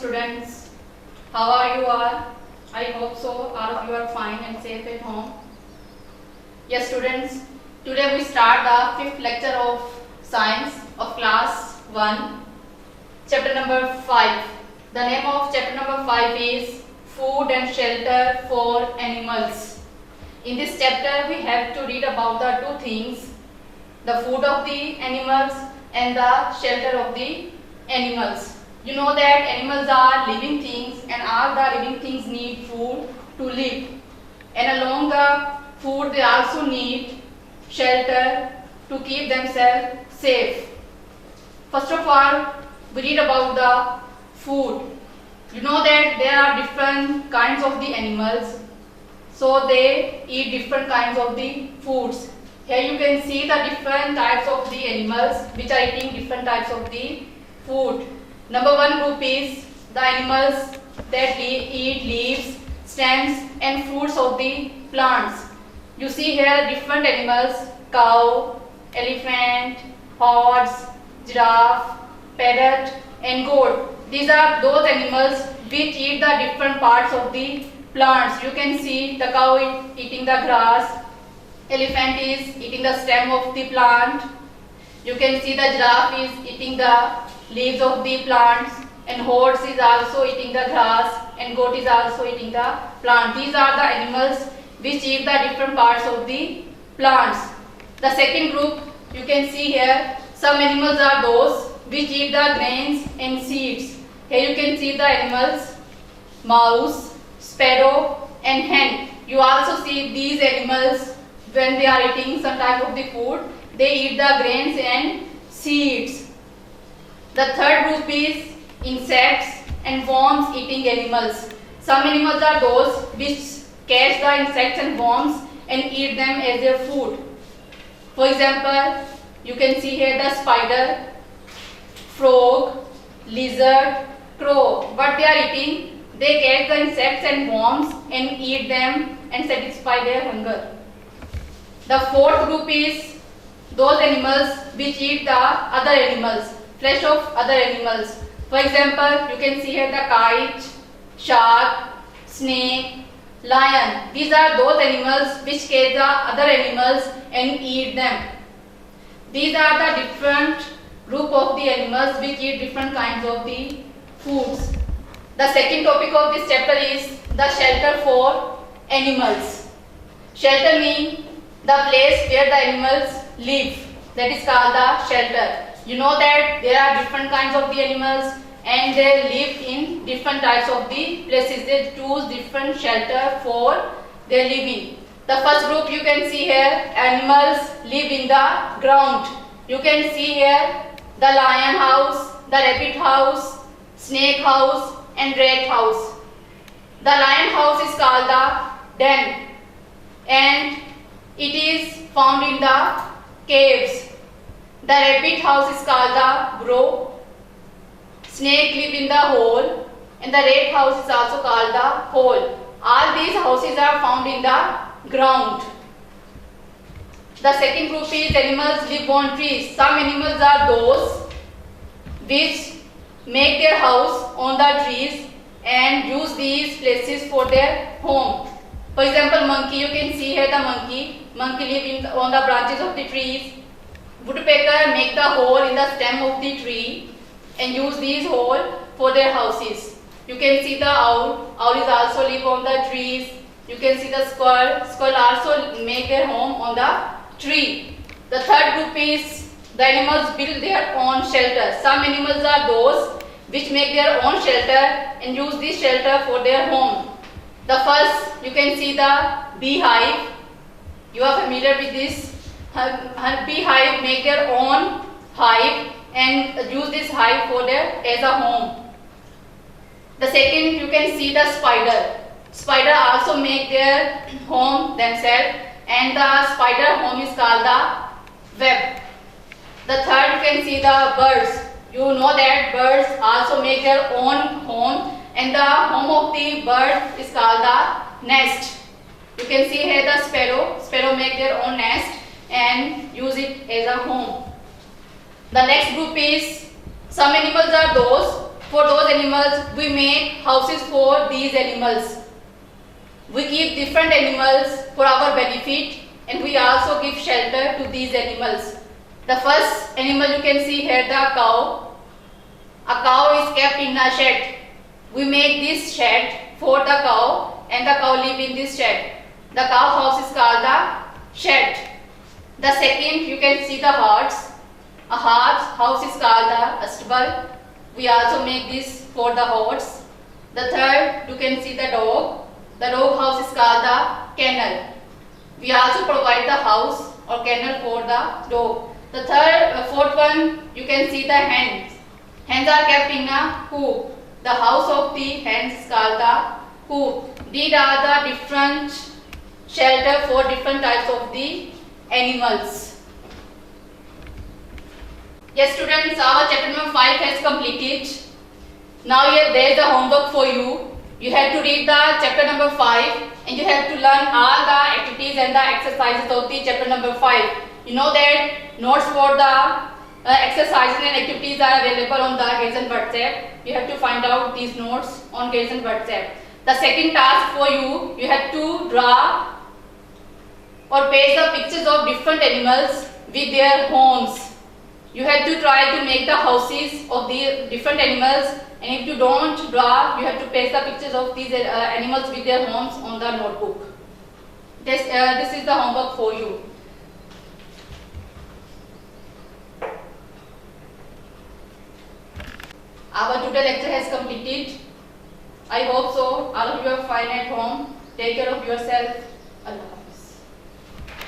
students. How are you all? I hope so. All of you are fine and safe at home. Yes, students. Today we start the fifth lecture of science of class 1, chapter number 5. The name of chapter number 5 is Food and Shelter for Animals. In this chapter we have to read about the two things, the food of the animals and the shelter of the animals. You know that animals are living things and all the living things need food to live. And along the food they also need shelter to keep themselves safe. First of all, we read about the food. You know that there are different kinds of the animals, so they eat different kinds of the foods. Here you can see the different types of the animals which are eating different types of the food. Number one group is the animals that eat leaves, stems and fruits of the plants. You see here different animals: cow, elephant, horse, giraffe, parrot and goat. These are those animals which eat the different parts of the plants. You can see the cow is eating the grass, elephant is eating the stem of the plant. You can see the giraffe is eating the leaves of the plants, and horse is also eating the grass, and goat is also eating the plant. These are the animals which eat the different parts of the plants. The second group you can see here, some animals are those which eat the grains and seeds. Here you can see the animals mouse, sparrow and hen. You also see these animals when they are eating some type of the food, they eat the grains and seeds. The third group is insects and worms eating animals. Some animals are those which catch the insects and worms and eat them as their food. For example, you can see here the spider, frog, lizard, crow. What they are eating? They catch the insects and worms and eat them and satisfy their hunger. The fourth group is those animals which eat the other animals, flesh of other animals. For example, you can see here the kite, shark, snake, lion. These are those animals which catch the other animals and eat them. These are the different group of the animals which eat different kinds of the foods. The second topic of this chapter is the shelter for animals. Shelter means the place where the animals live. That is called the shelter. You know that there are different kinds of the animals and they live in different types of the places. They choose different shelter for their living. The first group you can see here, animals live in the ground. You can see here the lion house, the rabbit house, snake house and rat house. The lion house is called the den and it is found in the caves. The rabbit house is called the burrow. Snake live in the hole and the rat house is also called the hole. All these houses are found in the ground. The second group is animals live on trees. Some animals are those which make their house on the trees and use these places for their home. For example, monkey, you can see here the monkey. Monkey live on the branches of the trees. Woodpecker make the hole in the stem of the tree and use these hole for their houses. You can see the owl. Owl is also live on the trees. You can see the squirrel. Squirrel also make their home on the tree. The third group is the animals build their own shelter. Some animals are those which make their own shelter and use this shelter for their home. The first, you can see the beehive. You are familiar with this. Beehive make their own hive and use this hive for their as a home. The second, you can see the spider. Spider also make their home themselves and the spider home is called the web. The third, you can see the birds. You know that birds also make their own home and the home of the bird is called the nest. You can see here the sparrow. Sparrow make their own nest and use it as a home. The next group is some animals are those for those animals, we make houses for these animals. We keep different animals for our benefit, and we also give shelter to these animals. The first animal you can see here, the cow. A cow is kept in a shed. We make this shed for the cow, and the cow live in this shed. The cow house is called the shed. The second, you can see the herds. A herd house is called the stable. We also make this for the horse. The third, you can see the dog. The dog house is called the kennel. We also provide the house or kennel for the dog. The fourth one, you can see the hens. Hens are kept in a coop. The house of the hens is called the coop. These are the different shelter for different types of the animals. Yes, students, our chapter number 5 has completed. Now here there is a homework for you. You have to read the chapter number 5 and you have to learn all the activities and the exercises of the chapter number 5. You know that notes for the exercises and activities are available on the Gayson WhatsApp. You have to find out these notes on Gayson WhatsApp. The second task for you, you have to draw or paste the pictures of different animals with their homes. You have to try to make the houses of the different animals, and if you don't draw, you have to paste the pictures of these animals with their homes on the notebook. This is the homework for you. Our today lecture has completed. I hope so. All of you are fine at home. Take care of yourself. Allah.